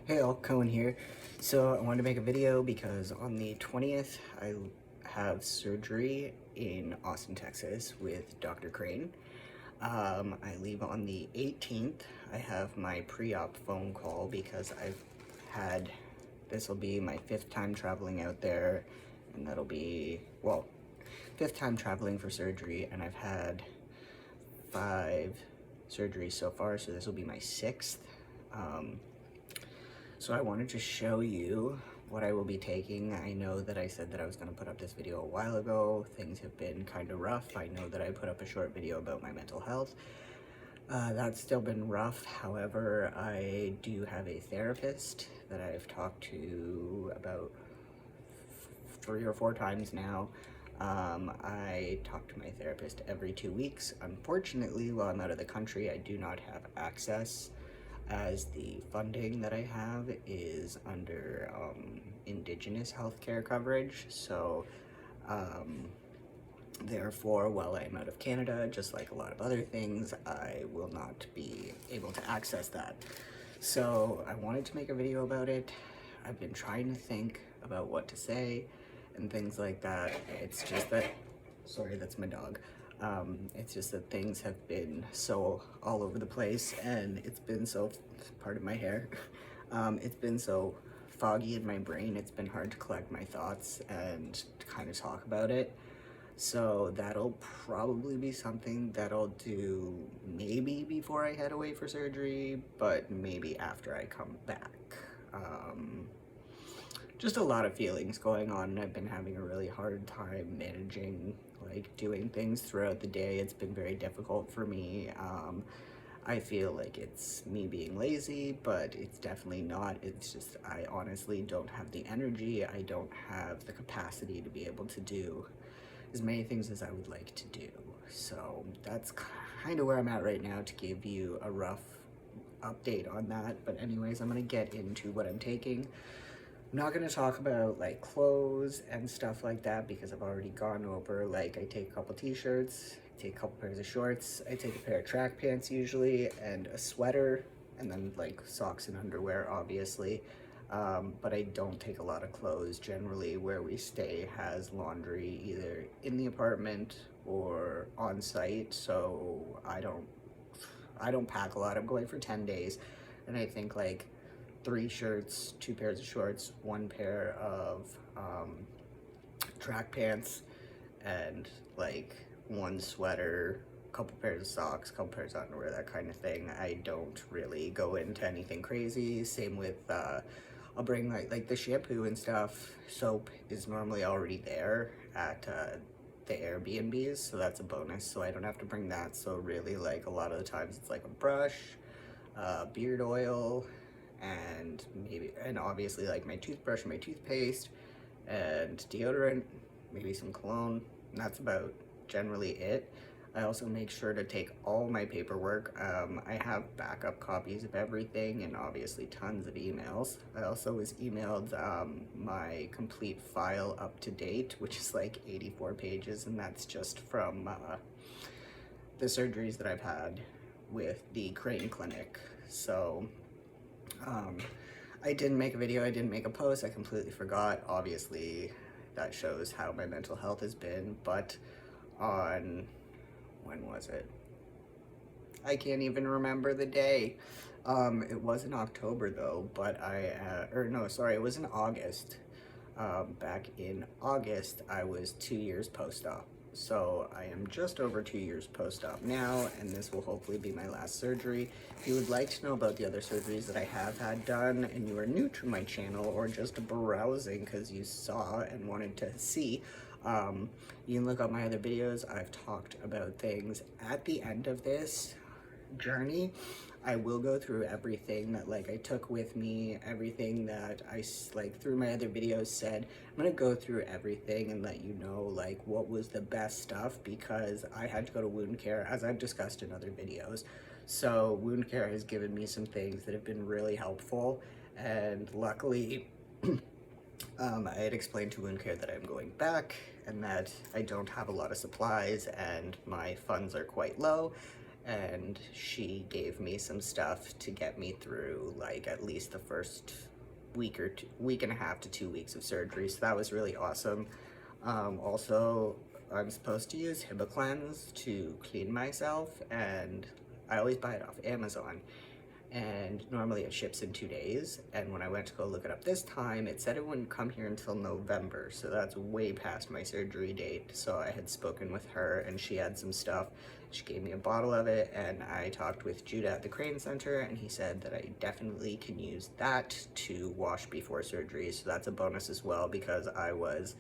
Hey all, Cohen here. So I wanted to make a video because on the 20th I have surgery in Austin, Texas with Dr. Crane. I leave on the 18th. I have my pre-op phone call because this will be my 5th time traveling out there, and that'll be, well, 5th time traveling for surgery, and I've had 5 surgeries so far, so this will be my 6th. So I wanted to show you what I will be taking. I know that I said that I was going to put up this video a while ago. Things have been kind of rough. I know that I put up a short video about my mental health. That's still been rough. However, I do have a therapist that I've talked to about 3 or 4 times now. I talk to my therapist every 2 weeks. Unfortunately, while I'm out of the country, I do not have access, as the funding that I have is under Indigenous healthcare coverage. So therefore, while I'm out of Canada, just like a lot of other things, I will not be able to access that. So I wanted to make a video about it. I've been trying to think about what to say and things like that. It's just that, sorry, that's my dog. It's just that things have been so all over the place, and it's been so, pardon my hair, it's been so foggy in my brain. It's been hard to collect my thoughts and to kind of talk about it. So that'll probably be something that I'll do maybe before I head away for surgery, but maybe after I come back. Just a lot of feelings going on, and I've been having a really hard time managing, like, doing things throughout the day. It's been very difficult for me. I feel like it's me being lazy, but it's definitely not. It's just I honestly don't have the energy. I don't have the capacity to be able to do as many things as I would like to do. So that's kind of where I'm at right now, to give you a rough update on that. But anyways, I'm gonna get into what I'm taking. I'm not going to talk about like clothes and stuff like that because I've already gone over. Like, I take a couple t-shirts, I take a couple pairs of shorts, I take a pair of track pants usually, and a sweater, and then like socks and underwear, obviously. But I don't take a lot of clothes. Generally, where we stay has laundry either in the apartment or on site, so I don't pack a lot. I'm going for 10 days, and I think like 3 shirts, 2 pairs of shorts, 1 pair of track pants, and like 1 sweater, a couple pairs of socks, a couple pairs of underwear, that kind of thing. I don't really go into anything crazy. Same with I'll bring like the shampoo and stuff. Soap is normally already there at the Airbnbs, so that's a bonus, so I don't have to bring that. So really, like, a lot of the times it's like a brush, beard oil, and obviously like my toothbrush and my toothpaste and deodorant, maybe some cologne, and that's about generally it. I also make sure to take all my paperwork. I have backup copies of everything and obviously tons of emails. I also was emailed my complete file up to date, which is like 84 pages, and that's just from the surgeries that I've had with the Crane Clinic. So I didn't make a video, I didn't make a post, I completely forgot. Obviously, that shows how my mental health has been, but on, when was it? I can't even remember the day. It was in October though, but it was in August. Back in August, I was 2 years post-op. So I am just over 2 years post-op now, and this will hopefully be my last surgery. If you would like to know about the other surgeries that I have had done, and you are new to my channel or just browsing because you saw and wanted to see, you can look up my other videos. I've talked about things. At the end of this journey, I will go through everything that like I took with me, everything that I like through my other videos said. I'm gonna go through everything and let you know like what was the best stuff, because I had to go to wound care, as I've discussed in other videos. So wound care has given me some things that have been really helpful, and luckily I had explained to wound care that I'm going back and that I don't have a lot of supplies and my funds are quite low, and she gave me some stuff to get me through like at least the first week and a half to 2 weeks of surgery. So that was really awesome. Also, I'm supposed to use Hibiclens to clean myself, and I always buy it off Amazon, and normally it ships in 2 days. And when I went to go look it up this time, it said it wouldn't come here until November, so that's way past my surgery date. So I had spoken with her, and she had some stuff. She gave me a bottle of it, and I talked with Judah at the Crane Center, and he said that I definitely can use that to wash before surgery. So that's a bonus as well, because I was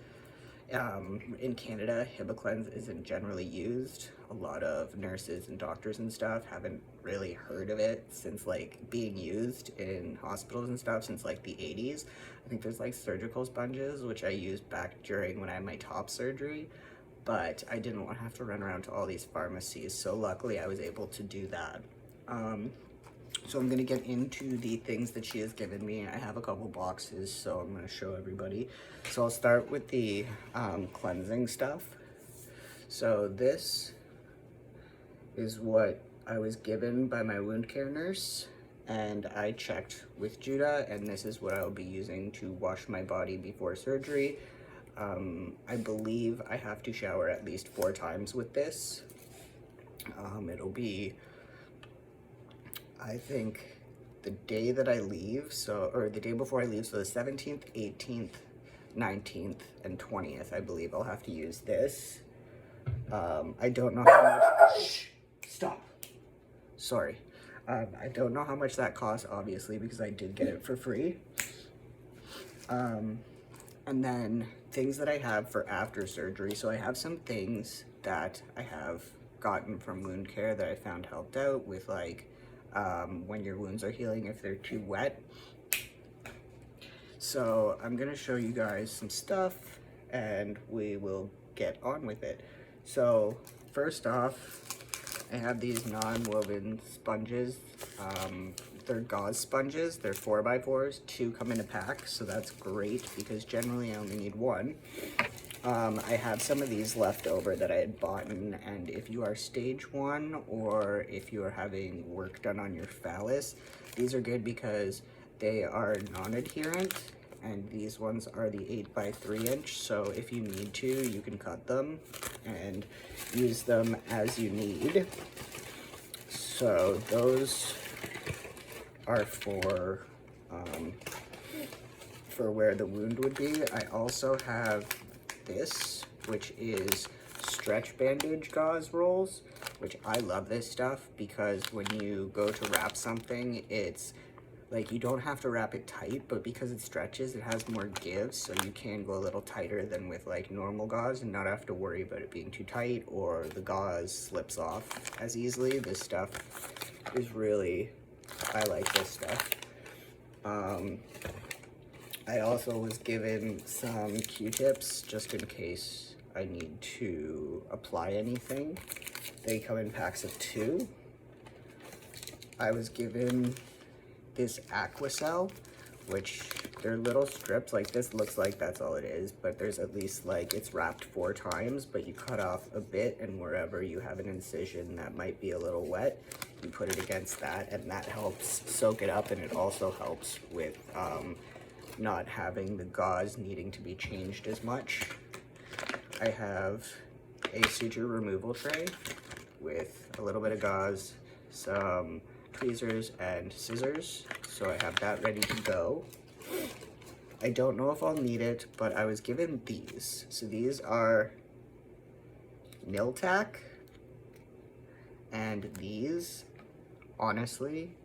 in Canada, Hibiclens isn't generally used. A lot of nurses and doctors and stuff haven't really heard of it since like being used in hospitals and stuff since like the 80s. I think there's like surgical sponges, which I used back during when I had my top surgery, but I didn't want to have to run around to all these pharmacies, so luckily I was able to do that. So I'm going to get into the things that she has given me. I have a couple boxes, so I'm going to show everybody. So I'll start with the cleansing stuff. So this is what I was given by my wound care nurse, and I checked with Judah, and this is what I'll be using to wash my body before surgery. I believe I have to shower at least 4 times with this. It'll be, I think, the day that I leave, or the day before I leave, so the 17th, 18th, 19th, and 20th, I believe I'll have to use this. I don't know how much, shh, stop, sorry. I don't know how much that costs, obviously, because I did get it for free. And then things that I have for after surgery. So I have some things that I have gotten from wound care that I found helped out with, like, when your wounds are healing if they're too wet. So I'm gonna show you guys some stuff and we will get on with it. So first off, I have these non-woven sponges. They're gauze sponges. They're 4x4s. 2 come in a pack, so that's great because generally I only need 1. I have some of these left over that I had bought, and if you are stage 1 or if you are having work done on your phallus, these are good because they are non-adherent, and these ones are the 8x3 inch, so if you need to, you can cut them and use them as you need. So those are for where the wound would be. I also have this, which is stretch bandage gauze rolls, which I love this stuff because when you go to wrap something, it's like you don't have to wrap it tight, but because it stretches, it has more give, so you can go a little tighter than with like normal gauze and not have to worry about it being too tight or the gauze slips off as easily. This stuff is really, I like this stuff. I also was given some Q-tips just in case I need to apply anything. They come in packs of 2. I was given this Aquacel, which they're little strips. Like this looks like that's all it is, but there's at least like it's wrapped 4 times, but you cut off a bit, and wherever you have an incision that might be a little wet, you put it against that, and that helps soak it up, and it also helps with not having the gauze needing to be changed as much. I have a suture removal tray with a little bit of gauze, some tweezers and scissors, so I have that ready to go. I don't know if I'll need it, but I was given these. So these are Nil Tack, and these, honestly,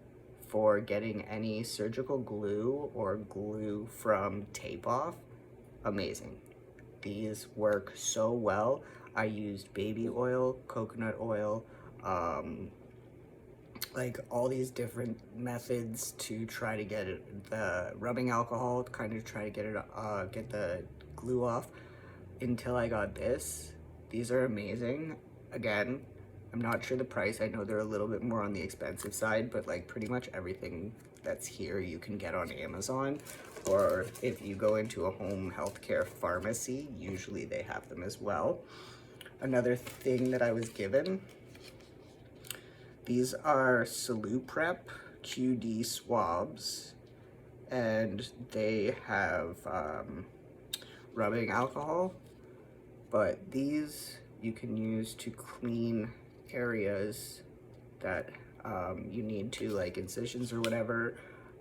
for getting any surgical glue or glue from tape off, amazing. These work so well. I used baby oil, coconut oil, like all these different methods to try to get it, the rubbing alcohol, kind of try to get it, get the glue off until I got this. These are amazing. Again, I'm not sure the price. I know they're a little bit more on the expensive side, but like pretty much everything that's here you can get on Amazon, or if you go into a home healthcare pharmacy, usually they have them as well. Another thing that I was given, These are SaluPrep QD swabs, and they have rubbing alcohol, but these you can use to clean areas that you need to, like incisions or whatever.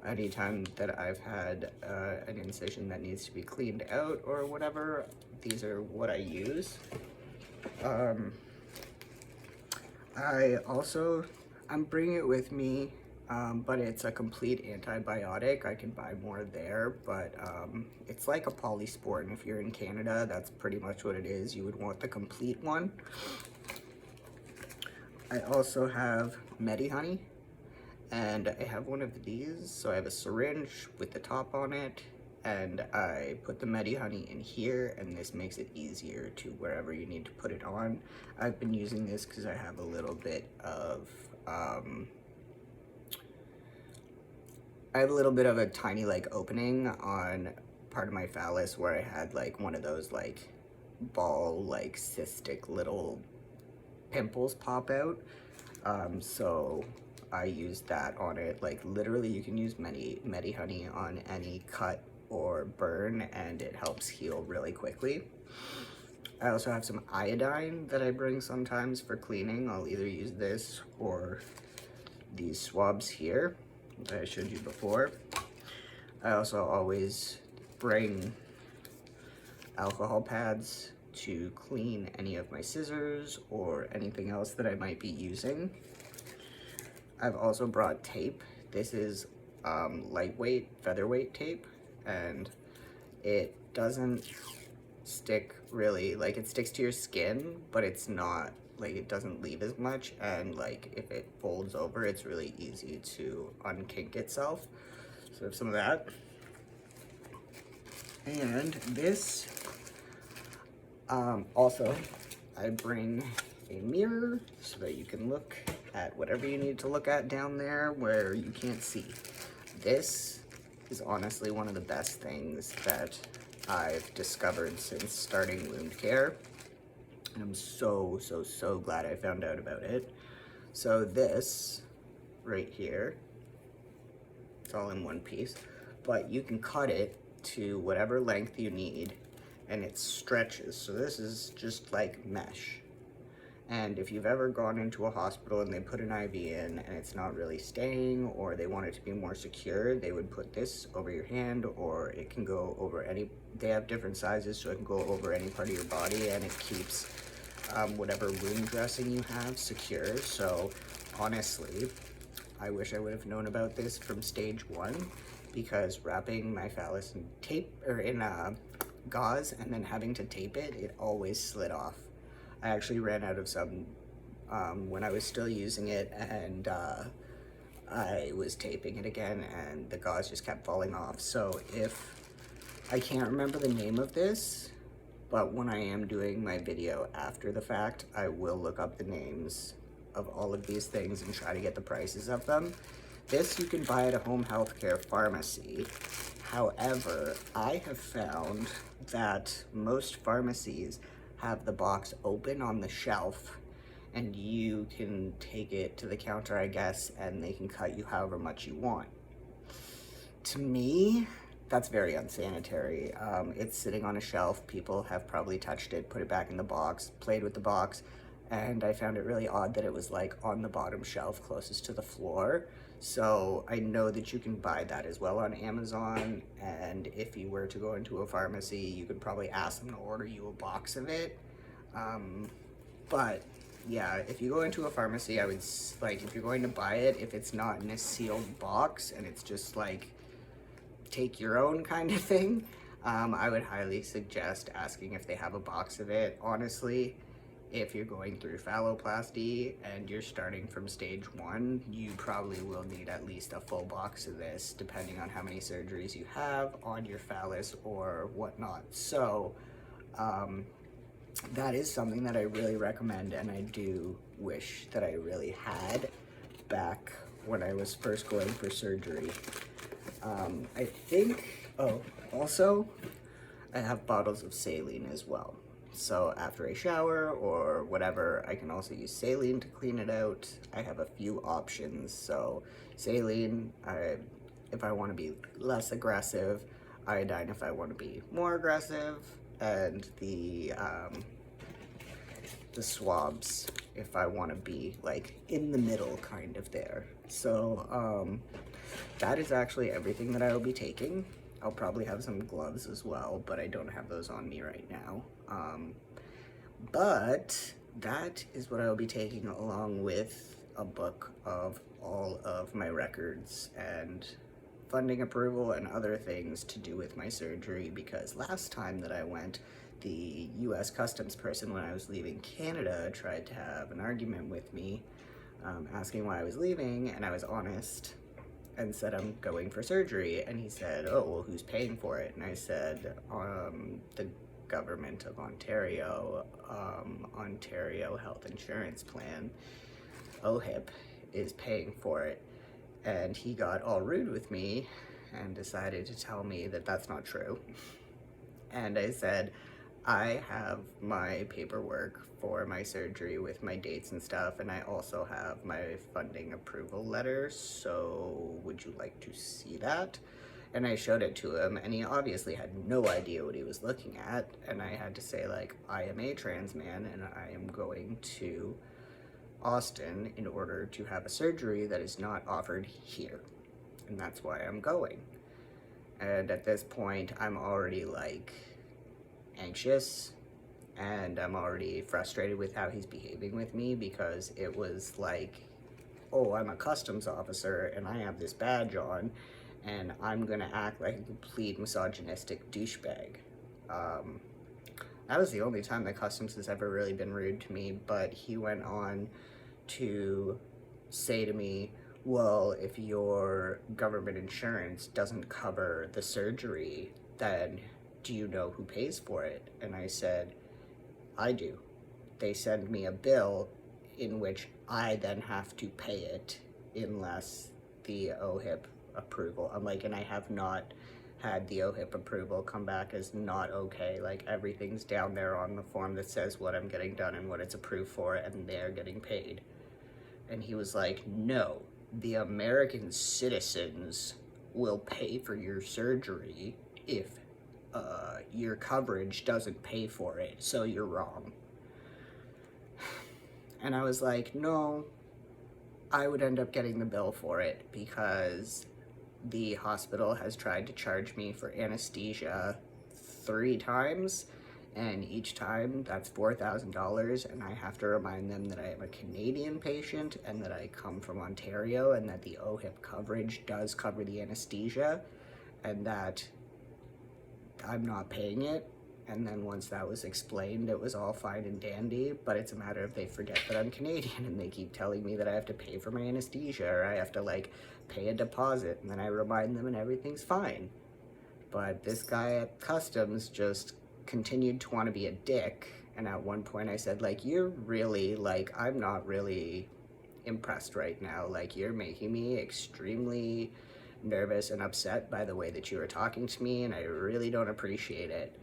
Anytime that I've had an incision that needs to be cleaned out or whatever, these are what I use. I'm bringing it with me, but it's a complete antibiotic. I can buy more there, but it's like a Polysport, and if you're in Canada, that's pretty much what it is. You would want the complete one. I also have MediHoney, and I have one of these. So I have a syringe with the top on it, and I put the MediHoney in here, and this makes it easier to wherever you need to put it on. I've been using this because I have a little bit of a tiny like opening on part of my phallus where I had like one of those like ball like cystic little pimples pop out. So I used that on it. Like literally you can use MediHoney on any cut or burn, and it helps heal really quickly. I also have some iodine that I bring sometimes for cleaning. I'll either use this or these swabs here that I showed you before. I also always bring alcohol pads to clean any of my scissors or anything else that I might be using. I've also brought tape. This is lightweight, featherweight tape, and it doesn't stick really, like it sticks to your skin, but it's not, like it doesn't leave as much, and like if it folds over, it's really easy to unkink itself. So I have some of that. And this, also, I bring a mirror so that you can look at whatever you need to look at down there where you can't see. This is honestly one of the best things that I've discovered since starting wound care. And I'm so glad I found out about it. So this right here, it's all in one piece, but you can cut it to whatever length you need, and it stretches. So this is just like mesh. And if you've ever gone into a hospital and they put an IV in and it's not really staying, or they want it to be more secure, they would put this over your hand, or it can go over any, they have different sizes, so it can go over any part of your body, and it keeps whatever wound dressing you have secure. So honestly, I wish I would have known about this from stage 1, because wrapping my phallus in tape, or in gauze, and then having to tape it, it always slid off. I actually ran out of some when I was still using it, and I was taping it again, and the gauze just kept falling off. So if, I can't remember the name of this, but when I am doing my video after the fact, I will look up the names of all of these things and try to get the prices of them. This you can buy at a home healthcare pharmacy. However, I have found that most pharmacies have the box open on the shelf, and you can take it to the counter, I guess, and they can cut you however much you want. To me, that's very unsanitary. It's sitting on a shelf. People have probably touched it, put it back in the box, played with the box, and I found it really odd that it was like on the bottom shelf closest to the floor. So I know that you can buy that as well on Amazon, and if you were to go into a pharmacy, you could probably ask them to order you a box of it. But yeah, if you go into a pharmacy, I would, like, if you're going to buy it, if it's not in a sealed box and it's just like take your own kind of thing, I would highly suggest asking if they have a box of it. Honestly, if you're going through phalloplasty and you're starting from stage 1, you probably will need at least a full box of this, depending on how many surgeries you have on your phallus or whatnot. So that is something that I really recommend, and I do wish that I really had back when I was first going for surgery. I think, oh, also, I have bottles of saline as well. So after I shower or whatever, I can also use saline to clean it out. I have a few options. So saline, if I want to be less aggressive, iodine if I want to be more aggressive, and the swabs if I want to be like in the middle kind of there. So that is actually everything that I will be taking. I'll probably have some gloves as well, but I don't have those on me right now. But that is what I will be taking, along with a book of all of my records and funding approval and other things to do with my surgery, because last time that I went, the US Customs person, when I was leaving Canada, tried to have an argument with me, asking why I was leaving, and I was honest and said I'm going for surgery, and he said, oh, well, who's paying for it? And I said, the government of Ontario, Ontario Health Insurance Plan, OHIP, is paying for it. And he got all rude with me and decided to tell me that that's not true. And I said, I have my paperwork for my surgery with my dates and stuff, and I also have my funding approval letter, so would you like to see that? And I showed it to him, and he obviously had no idea what he was looking at, and I had to say, like, I am a trans man, and I am going to Austin in order to have a surgery that is not offered here, and that's why I'm going. And at this point, I'm already, like, anxious, and I'm already frustrated with how he's behaving with me, because it was like, oh, I'm a customs officer and I have this badge on and I'm gonna act like a complete misogynistic douchebag. That was the only time that customs has ever really been rude to me, but he went on to say to me, well, if your government insurance doesn't cover the surgery, then do you know who pays for it? And I said, I do. They send me a bill in which I then have to pay it unless the OHIP approval. I'm like, and I have not had the OHIP approval come back as not okay. Like, everything's down there on the form that says what I'm getting done and what it's approved for, and they're getting paid. And he was like, no, the American citizens will pay for your surgery if your coverage doesn't pay for it, so you're wrong. And I was like, no, I would end up getting the bill for it, because the hospital has tried to charge me for anesthesia 3 times, and each time that's $4,000, and I have to remind them that I am a Canadian patient and that I come from Ontario, and that the OHIP coverage does cover the anesthesia, and that I'm not paying it. And then once that was explained, it was all fine and dandy, but it's a matter of they forget that I'm Canadian, and they keep telling me that I have to pay for my anesthesia, or I have to, like, pay a deposit, and then I remind them and everything's fine. But this guy at customs just continued to want to be a dick, and at one point I said, like, you're really, like, I'm not really impressed right now. Like, you're making me extremely nervous and upset by the way that you were talking to me, and I really don't appreciate it.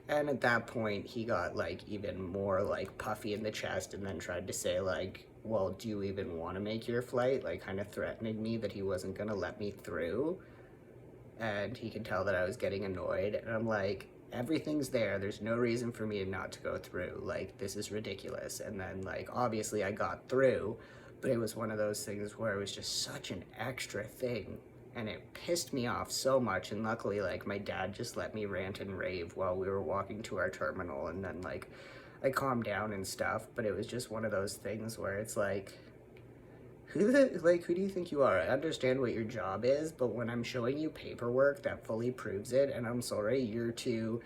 And at that point, he got, like, even more, like, puffy in the chest, and then tried to say, like, well, do you even want to make your flight? Like, kind of threatening me that he wasn't going to let me through. And he could tell that I was getting annoyed. And I'm like, everything's there. There's no reason for me not to go through. Like, this is ridiculous. And then, like, obviously I got through, but it was one of those things where it was just such an extra thing. And it pissed me off so much, and luckily, like, my dad just let me rant and rave while we were walking to our terminal, and then, like, I calmed down and stuff, but it was just one of those things where it's like, who do you think you are? I understand what your job is, but when I'm showing you paperwork that fully proves it, and I'm sorry, you're too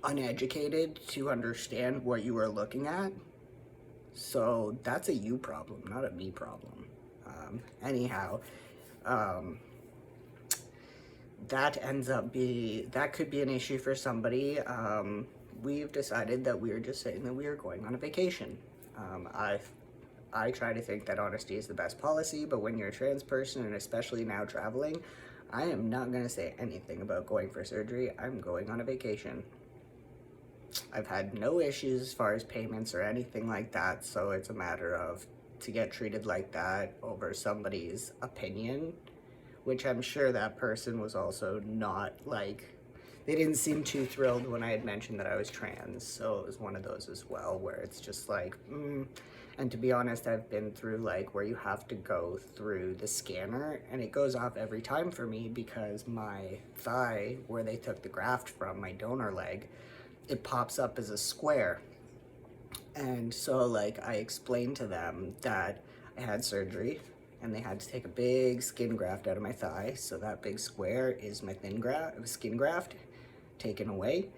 uneducated to understand what you are looking at, so that's a you problem, not a me problem. Anyhow, that could be an issue for somebody. We've decided that we're just saying that we are going on a vacation. I try to think that honesty is the best policy, but when you're a trans person, and especially now traveling, I am not going to say anything about going for surgery. I'm going on a vacation. I've had no issues as far as payments or anything like that, so it's a matter of to get treated like that over somebody's opinion, which I'm sure that person was also not like, they didn't seem too thrilled when I had mentioned that I was trans, so it was one of those as well where it's just like, And to be honest, I've been through like where you have to go through the scanner and it goes off every time for me because my thigh, where they took the graft from, my donor leg, it pops up as a square. And so like I explained to them that I had surgery and they had to take a big skin graft out of my thigh. So that big square is my skin graft taken away.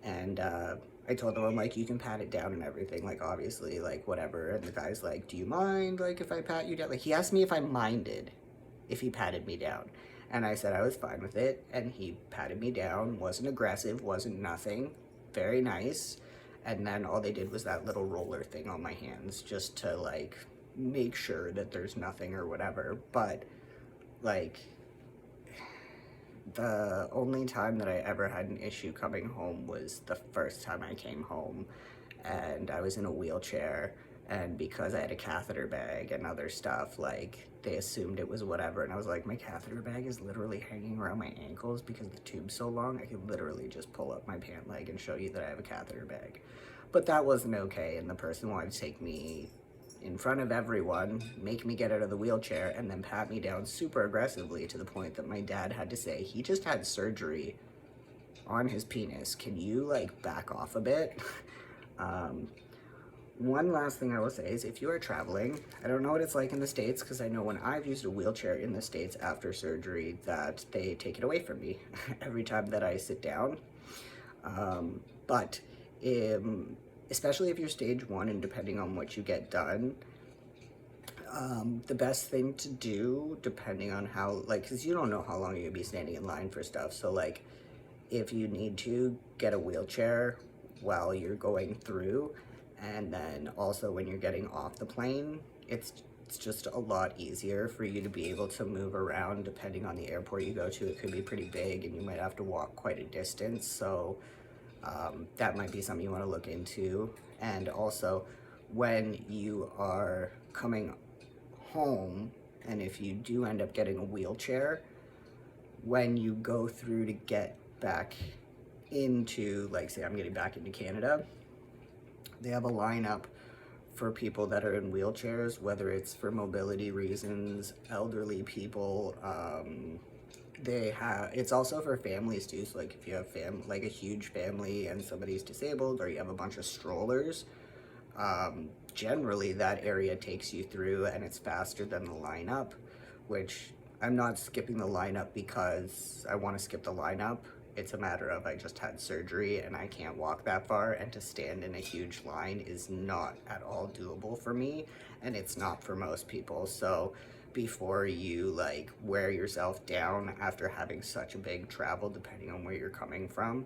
And I told them, I'm like, you can pat it down and everything, like obviously, like whatever. And the guy's like, do you mind like if I pat you down? Like he asked me if I minded if he patted me down. And I said I was fine with it. And he patted me down, wasn't aggressive, wasn't nothing, very nice. And then all they did was that little roller thing on my hands just to like make sure that there's nothing or whatever. But like the only time that I ever had an issue coming home was the first time I came home and I was in a wheelchair, and because I had a catheter bag and other stuff, like they assumed it was whatever, and I was like, my catheter bag is literally hanging around my ankles because the tube's so long I could literally just pull up my pant leg and show you that I have a catheter bag. But that wasn't okay, and the person wanted to take me in front of everyone, make me get out of the wheelchair, and then pat me down super aggressively to the point that my dad had to say, he just had surgery on his penis. Can you like back off a bit? One last thing I will say is if you are traveling, I don't know what it's like in the States because I know when I've used a wheelchair in the States after surgery that they take it away from me every time that I sit down. But especially if you're stage 1 and depending on what you get done, the best thing to do, depending on how, like, because you don't know how long you're going to be standing in line for stuff, so like if you need to get a wheelchair while you're going through, and then also when you're getting off the plane, it's just a lot easier for you to be able to move around depending on the airport you go to. It could be pretty big and you might have to walk quite a distance, so that might be something you want to look into. And also when you are coming home, and if you do end up getting a wheelchair, when you go through to get back into, like say I'm getting back into Canada, they have a lineup for people that are in wheelchairs, whether it's for mobility reasons, elderly people, it's also for families too. So like if you have like a huge family and somebody's disabled, or you have a bunch of strollers, generally that area takes you through and it's faster than the lineup, which I'm not skipping the lineup because I want to skip the lineup. It's a matter of I just had surgery and I can't walk that far, and to stand in a huge line is not at all doable for me, and it's not for most people. So before you like wear yourself down after having such a big travel, depending on where you're coming from,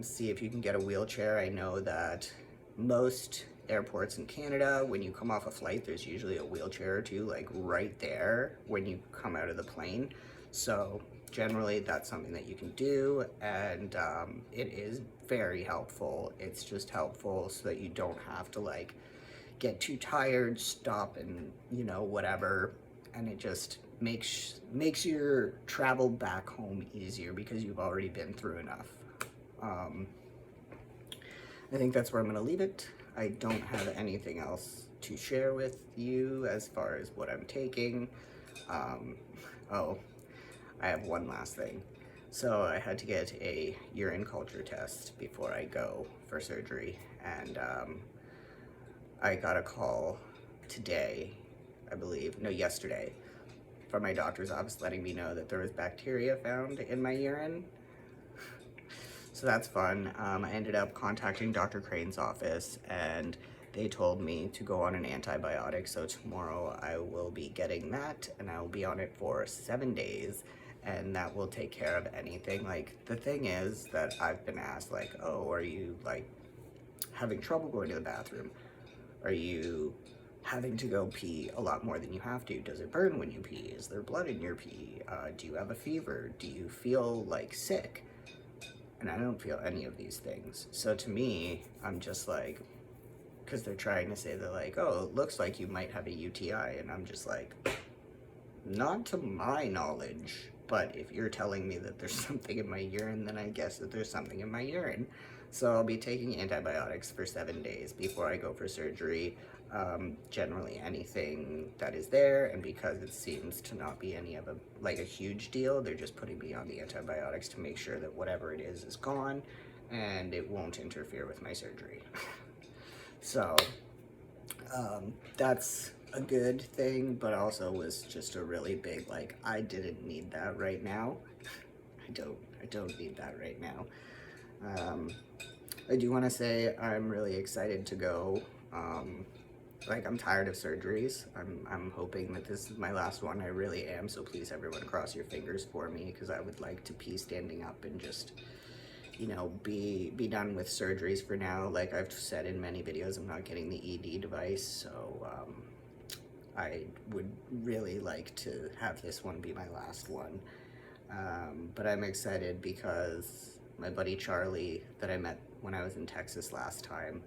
see if you can get a wheelchair. I know that most airports in Canada, when you come off a flight, there's usually a wheelchair or two like right there when you come out of the plane. So generally that's something that you can do, and it is very helpful. It's just helpful so that you don't have to like get too tired, stop, and you know, whatever, and it just makes your travel back home easier because you've already been through enough. I think that's where I'm gonna leave it. I don't have anything else to share with you as far as what I'm taking. Oh, I have one last thing. So I had to get a urine culture test before I go for surgery, and I got a call today, I believe, no, yesterday, from my doctor's office letting me know that there was bacteria found in my urine. So that's fun. I ended up contacting Dr. Crane's office, and they told me to go on an antibiotic. So tomorrow I will be getting that, and I will be on it for 7 days, and that will take care of anything. Like, the thing is that I've been asked, like, oh, are you like having trouble going to the bathroom? Are you having to go pee a lot more than you have to? Does it burn when you pee? Is there blood in your pee? Do you have a fever? Do you feel like sick? and I don't feel any of these things. So to me, I'm just like, because they're trying to say that like, oh, it looks like you might have a UTI, and I'm just like, not to my knowledge, but if you're telling me that there's something in my urine, then I guess that there's something in my urine. So I'll be taking antibiotics for 7 days before I go for surgery. Generally anything that is there, and because it seems to not be any of a huge deal, they're just putting me on the antibiotics to make sure that whatever it is gone and it won't interfere with my surgery. So that's a good thing, but also was just a really big, like, I didn't need that right now. I don't need that right now. I do want to say I'm really excited to go. Like, I'm tired of surgeries. I'm hoping that this is my last one. I really am. So please, everyone, cross your fingers for me, because I would like to pee standing up and just, you know, be done with surgeries for now. Like I've said in many videos, I'm not getting the ED device, so I would really like to have this one be my last one. But I'm excited because my buddy Charlie that I met when I was in Texas last time,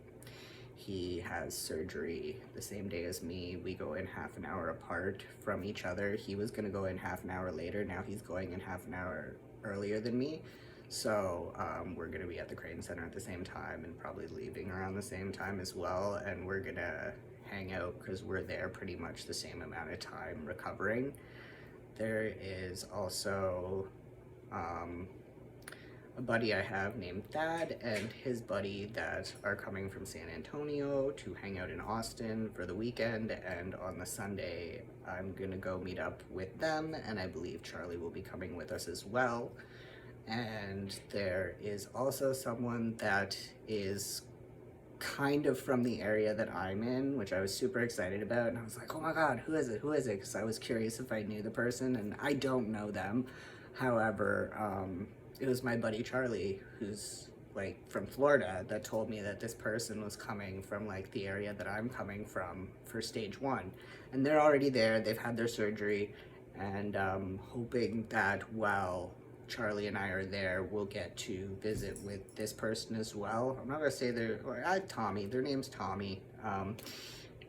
he has surgery the same day as me. We go in half an hour apart from each other. He was gonna go in half an hour later. Now he's going in half an hour earlier than me. So we're gonna be at the Crane Center at the same time and probably leaving around the same time as well. And we're gonna hang out because we're there pretty much the same amount of time recovering. There is also a buddy I have named Thad and his buddy that are coming from San Antonio to hang out in Austin for the weekend, and on the Sunday I'm gonna go meet up with them, and I believe Charlie will be coming with us as well. And there is also someone that is kind of from the area that I'm in, which I was super excited about, and I was like, oh my god, who is it, because I was curious if I knew the person, and I don't know them. However, it was my buddy Charlie, who's like from Florida, that told me that this person was coming from like the area that I'm coming from for stage 1, and they're already there. They've had their surgery, and hoping that while Charlie and I are there, we'll get to visit with this person as well. I'm not gonna say Tommy, their name's Tommy,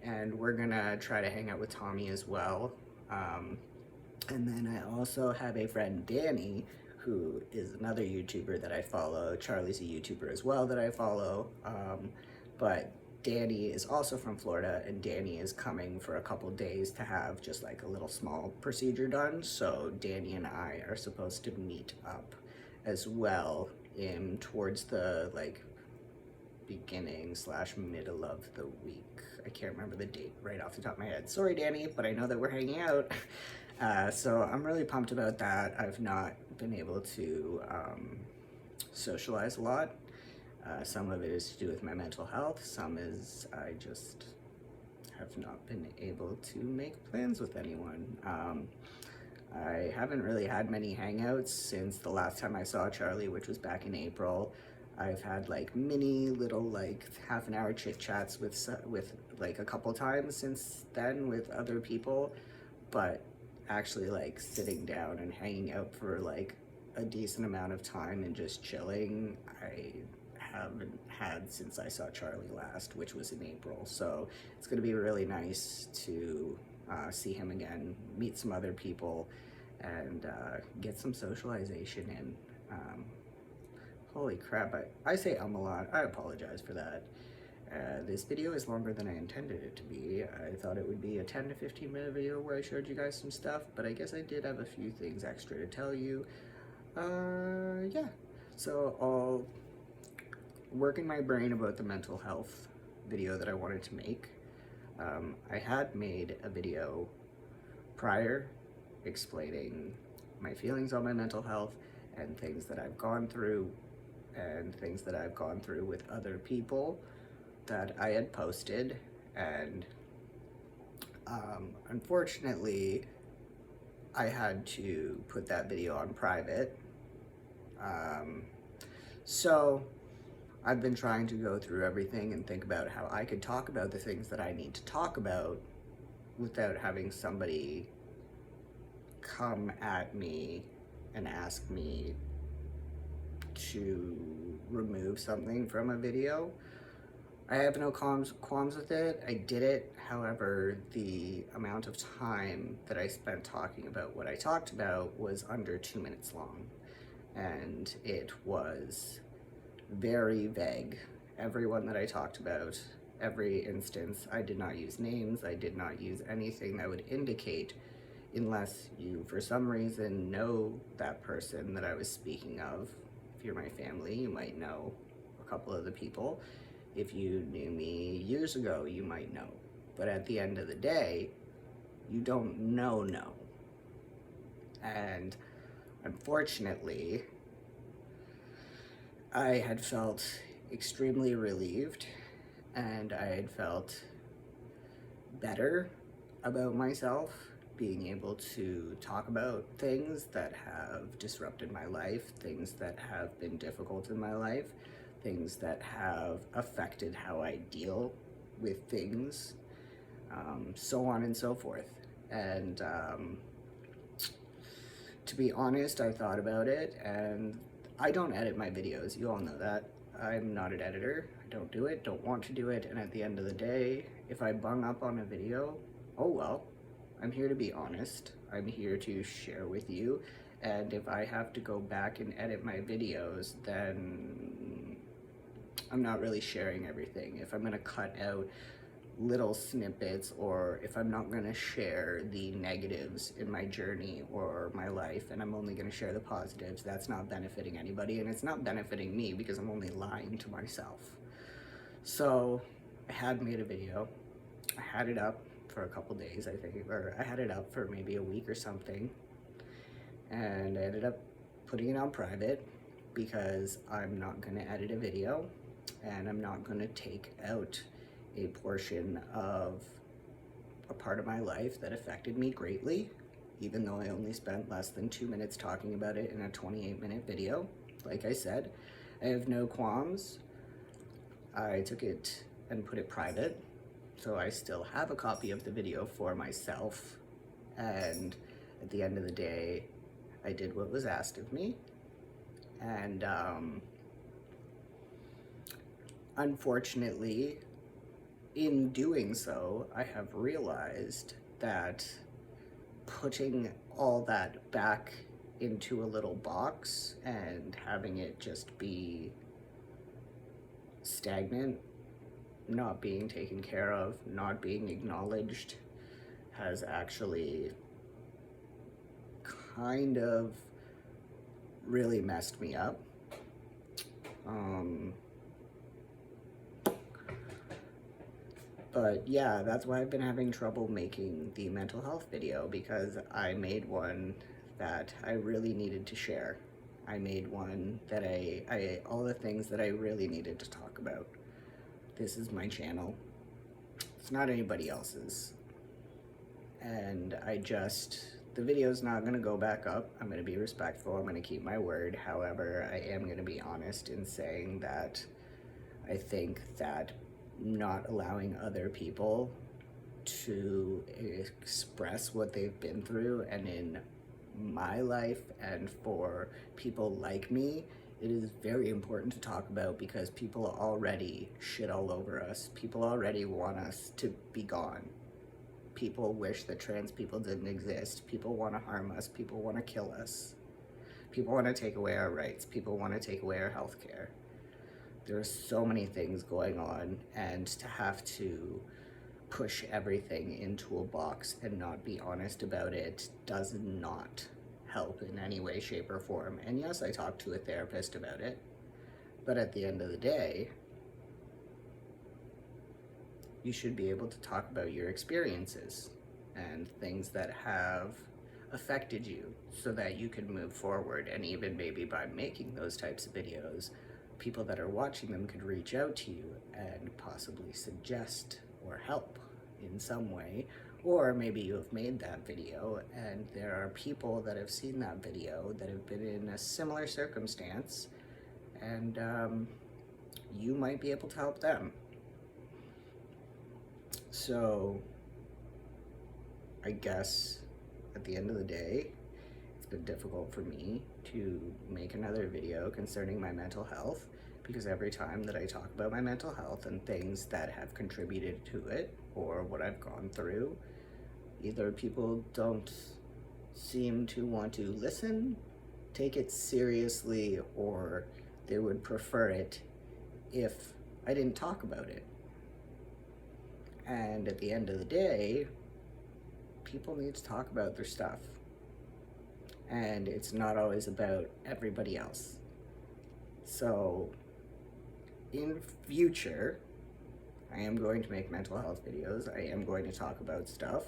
and we're gonna try to hang out with Tommy as well. And then I also have a friend, Danny, who is another YouTuber that I follow. Charlie's a YouTuber as well that I follow, but Danny is also from Florida, and Danny is coming for a couple days to have just like a little small procedure done. So Danny and I are supposed to meet up as well in towards the like beginning / middle of the week. I can't remember the date right off the top of my head. Sorry, Danny, but I know that we're hanging out. So I'm really pumped about that. I've not been able to socialize a lot. Some of it is to do with my mental health. Some is I just have not been able to make plans with anyone. I haven't really had many hangouts since the last time I saw Charlie, which was back in April. I've had like mini little like half an hour chit chats with like a couple times since then with other people, but actually like sitting down and hanging out for like a decent amount of time and just chilling, I haven't had since I saw Charlie last, which was in April. So it's gonna be really nice to see him again, meet some other people, and get some socialization in. Holy crap, I say a lot. I apologize for that. This video is longer than I intended it to be. I thought it would be a 10 to 15 minute video where I showed you guys some stuff, but I guess I did have a few things extra to tell you. Yeah, so I'll work in my brain about the mental health video that I wanted to make. I had made a video prior explaining my feelings on my mental health and things that I've gone through and things that I've gone through with other people that I had posted, and unfortunately I had to put that video on private. So I've been trying to go through everything and think about how I could talk about the things that I need to talk about without having somebody come at me and ask me to remove something from a video, I have no qualms with it. I did it. However, the amount of time that I spent talking about what I talked about was under 2 minutes long. And it was very vague. Everyone that I talked about, every instance, I did not use names. I did not use anything that would indicate, unless you, for some reason, know that person that I was speaking of. If you're my family, you might know a couple of the people. If you knew me years ago, you might know. But at the end of the day, you don't know. And unfortunately, I had felt extremely relieved, and I had felt better about myself being able to talk about things that have disrupted my life, things that have been difficult in my life, things that have affected how I deal with things, so on and so forth. And to be honest, I thought about it, and I don't edit my videos. You all know that. I'm not an editor. I don't do it, don't want to do it, and at the end of the day, if I bung up on a video, oh well. I'm here to be honest. I'm here to share with you, and if I have to go back and edit my videos, then I'm not really sharing everything. If I'm gonna cut out little snippets, or if I'm not gonna share the negatives in my journey or my life, and I'm only gonna share the positives, that's not benefiting anybody, and it's not benefiting me because I'm only lying to myself. So I had made a video. I had it up for a couple days, I think, or I had it up for maybe a week or something, and I ended up putting it on private because I'm not going to edit a video, and I'm not going to take out a portion of a part of my life that affected me greatly, even though I only spent less than 2 minutes talking about it in a 28-minute video. Like I said, I have no qualms. I took it and put it private, so I still have a copy of the video for myself, and at the end of the day, I did what was asked of me, and unfortunately, in doing so, I have realized that putting all that back into a little box and having it just be stagnant, not being taken care of, not being acknowledged, has actually kind of really messed me up. But yeah, that's why I've been having trouble making the mental health video, because I made one that I really needed to share. I made one that I all the things that I really needed to talk about. This is my channel. It's not anybody else's. And the video's not gonna go back up. I'm gonna be respectful, I'm gonna keep my word. However, I am gonna be honest in saying that I think that not allowing other people to express what they've been through, and in my life and for people like me, it is very important to talk about, because people already shit all over us. People already want us to be gone. People wish that trans people didn't exist. People want to harm us. People want to kill us. People want to take away our rights. People want to take away our health care. There are so many things going on, and to have to push everything into a box and not be honest about it does not help in any way, shape, or form. And yes, I talked to a therapist about it, but at the end of the day, you should be able to talk about your experiences and things that have affected you so that you can move forward. And even maybe by making those types of videos, people that are watching them could reach out to you and possibly suggest or help in some way. Or maybe you have made that video and there are people that have seen that video that have been in a similar circumstance, and you might be able to help them. So I guess at the end of the day, it's been difficult for me to make another video concerning my mental health, because every time that I talk about my mental health and things that have contributed to it or what I've gone through, either people don't seem to want to listen, take it seriously, or they would prefer it if I didn't talk about it. And at the end of the day, people need to talk about their stuff. And it's not always about everybody else. So in future, I am going to make mental health videos. I am going to talk about stuff.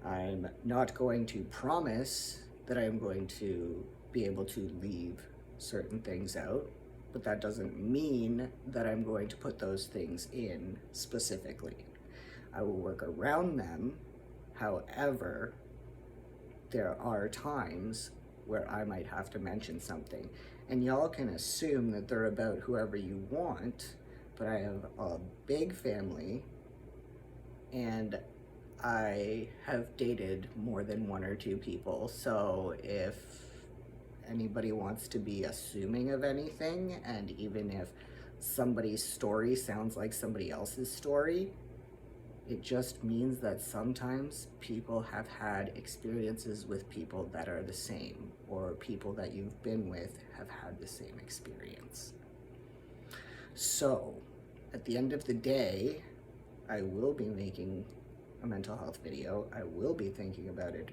I'm not going to promise that I am going to be able to leave certain things out, but that doesn't mean that I'm going to put those things in specifically. I will work around them. However, there are times where I might have to mention something, and y'all can assume that they're about whoever you want, but I have a big family, and I have dated more than one or two people, so if anybody wants to be assuming of anything, and even if somebody's story sounds like somebody else's story, it just means that sometimes people have had experiences with people that are the same, or people that you've been with have had the same experience. So, at the end of the day, I will be making a mental health video. I will be thinking about it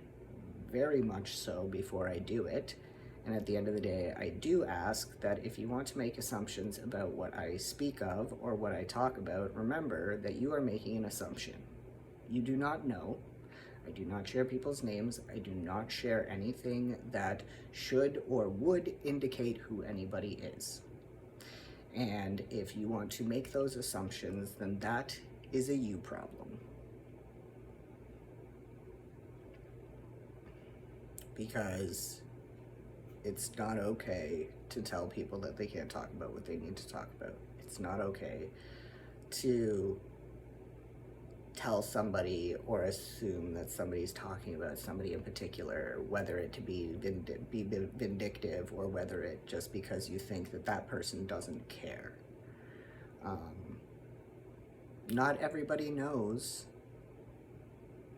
very much so before I do it. And at the end of the day, I do ask that if you want to make assumptions about what I speak of or what I talk about, remember that you are making an assumption. You do not know. I do not share people's names. I do not share anything that should or would indicate who anybody is. And if you want to make those assumptions, then that is a you problem. Because it's not okay to tell people that they can't talk about what they need to talk about. It's not okay to tell somebody or assume that somebody's talking about somebody in particular, whether it to be vindictive or whether it just because you think that that person doesn't care. Not everybody knows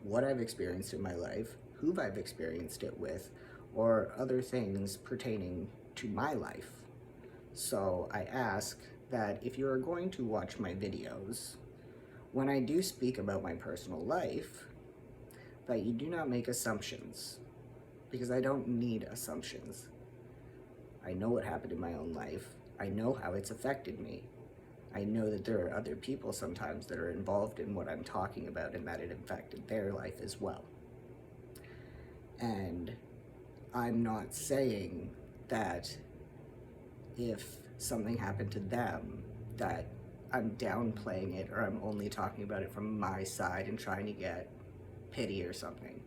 what I've experienced in my life, who I've experienced it with, or other things pertaining to my life. So I ask that if you are going to watch my videos, when I do speak about my personal life, that you do not make assumptions, because I don't need assumptions. I know what happened in my own life. I know how it's affected me. I know that there are other people sometimes that are involved in what I'm talking about and that it affected their life as well. And I'm not saying that if something happened to them that I'm downplaying it or I'm only talking about it from my side and trying to get pity or something.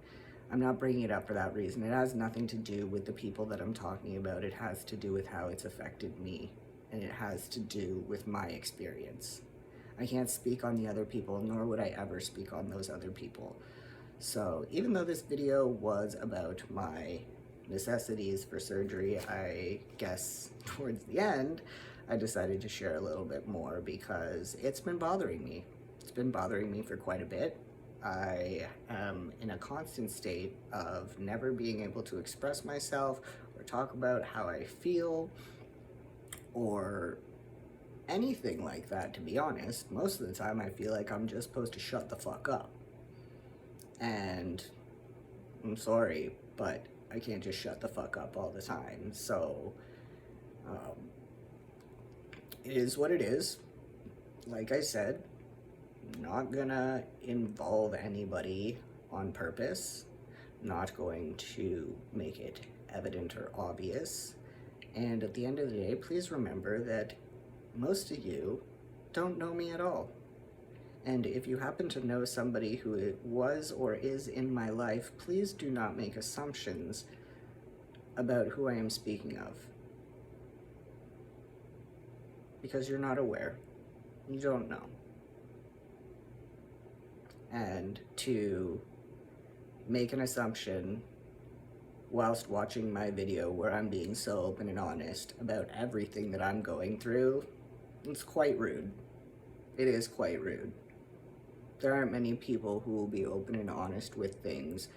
I'm not bringing it up for that reason. It has nothing to do with the people that I'm talking about. It has to do with how it's affected me, and it has to do with my experience. I can't speak on the other people, nor would I ever speak on those other people. So even though this video was about my necessities for surgery, I guess towards the end, I decided to share a little bit more because it's been bothering me. It's been bothering me for quite a bit. I am in a constant state of never being able to express myself or talk about how I feel or anything like that, to be honest. Most of the time I feel like I'm just supposed to shut the fuck up. And I'm sorry, but I can't just shut the fuck up all the time. So, it is what it is. Like I said, not gonna involve anybody on purpose. Not going to make it evident or obvious. And at the end of the day, please remember that most of you don't know me at all. And if you happen to know somebody who was or is in my life, please do not make assumptions about who I am speaking of. Because you're not aware. You don't know. And to make an assumption whilst watching my video where I'm being so open and honest about everything that I'm going through, it's quite rude. It is quite rude. There aren't many people who will be open and honest with things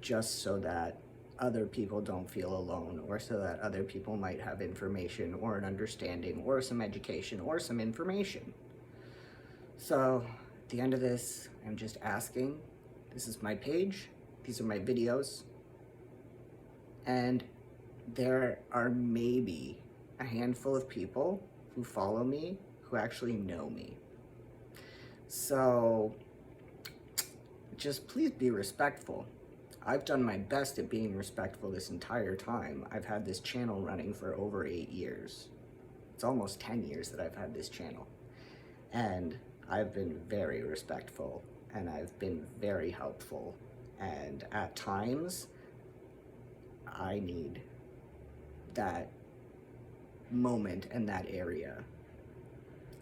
just so that other people don't feel alone, or so that other people might have information or an understanding or some education or some information. So at the end of this, I'm just asking, this is my page, these are my videos, and there are maybe a handful of people who follow me who actually know me. So just please be respectful. I've done my best at being respectful this entire time. I've had this channel running for over 8 years. It's almost 10 years that I've had this channel. And I've been very respectful, and I've been very helpful. And at times, I need that moment and that area.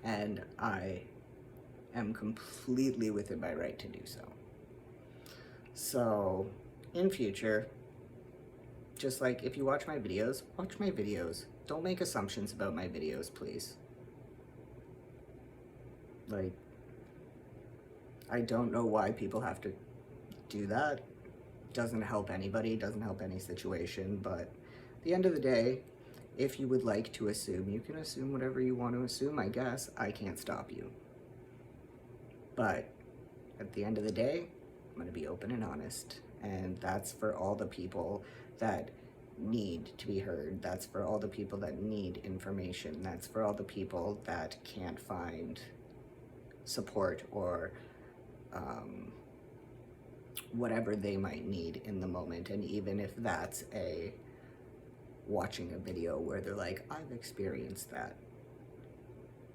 And I am completely within my right to do so. So, in future, just like if you watch my videos, watch my videos. Don't make assumptions about my videos, please. Like, I don't know why people have to do that. Doesn't help anybody, doesn't help any situation, but at the end of the day, if you would like to assume, you can assume whatever you want to assume, I guess. I can't stop you. But at the end of the day, I'm going to be open and honest. And that's for all the people that need to be heard. That's for all the people that need information. That's for all the people that can't find support or whatever they might need in the moment. And even if that's watching a video where they're like, I've experienced that.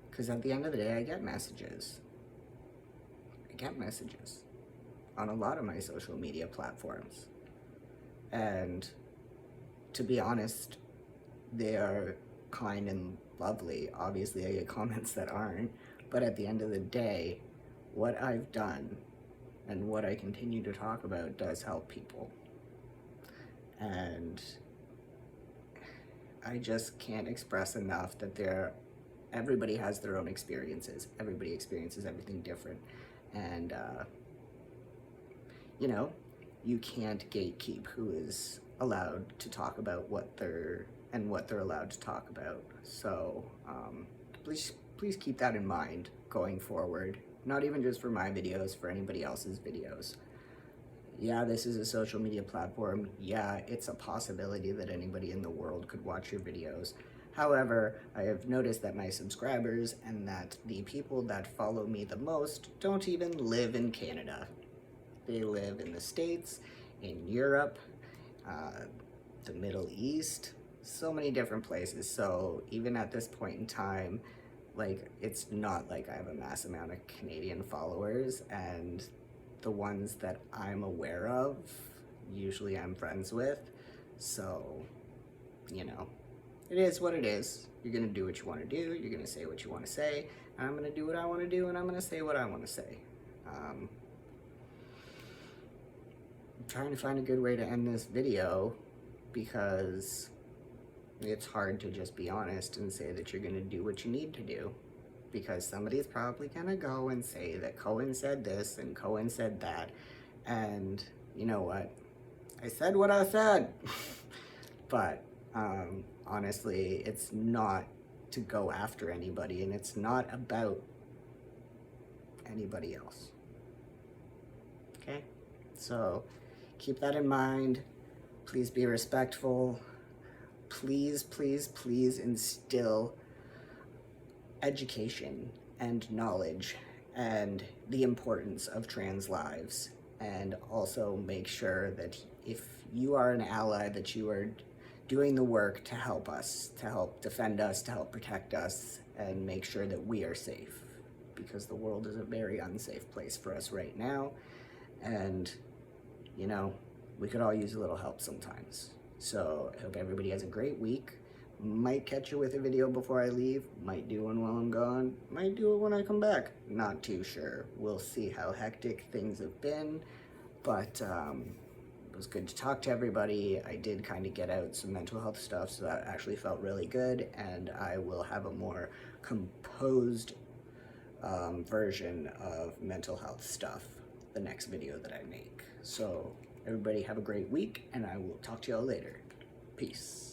Because at the end of the day, I get messages. On a lot of my social media platforms. And to be honest, they are kind and lovely. Obviously, I get comments that aren't. But at the end of the day, what I've done and what I continue to talk about does help people. And I just can't express enough that everybody has their own experiences. Everybody experiences everything different. And, you can't gatekeep who is allowed to talk about what they're allowed to talk about. So please keep that in mind going forward. Not even just for my videos, for anybody else's videos. Yeah, this is a social media platform. Yeah, it's a possibility that anybody in the world could watch your videos. However, I have noticed that my subscribers and that the people that follow me the most don't even live in Canada. They live in the States, in Europe, the Middle East, so many different places. So even at this point in time, like, it's not like I have a mass amount of Canadian followers, and the ones that I'm aware of, usually I'm friends with. So, it is what it is. You're gonna do what you want to do. You're gonna say what you want to say. And I'm gonna do what I want to do, and I'm gonna say what I want to say. I'm trying to find a good way to end this video because it's hard to just be honest and say that you're gonna do what you need to do, because somebody's probably gonna go and say that Cohen said this and Cohen said that, and you know what? I said what I said. But honestly, it's not to go after anybody, and it's not about anybody else. Okay? So keep that in mind. Please be respectful. Please, please, please instill education and knowledge and the importance of trans lives. And also make sure that if you are an ally, that you are doing the work to help us, to help defend us, to help protect us, and make sure that we are safe. Because the world is a very unsafe place for us right now. And, we could all use a little help sometimes. So I hope everybody has a great week. Might catch you with a video before I leave. Might do one while I'm gone. Might do it when I come back. Not too sure. We'll see how hectic things have been. But was good to talk to everybody. I did kind of get out some mental health stuff, so that actually felt really good, and I will have a more composed version of mental health stuff the next video that I make. So everybody have a great week, and I will talk to y'all later. Peace.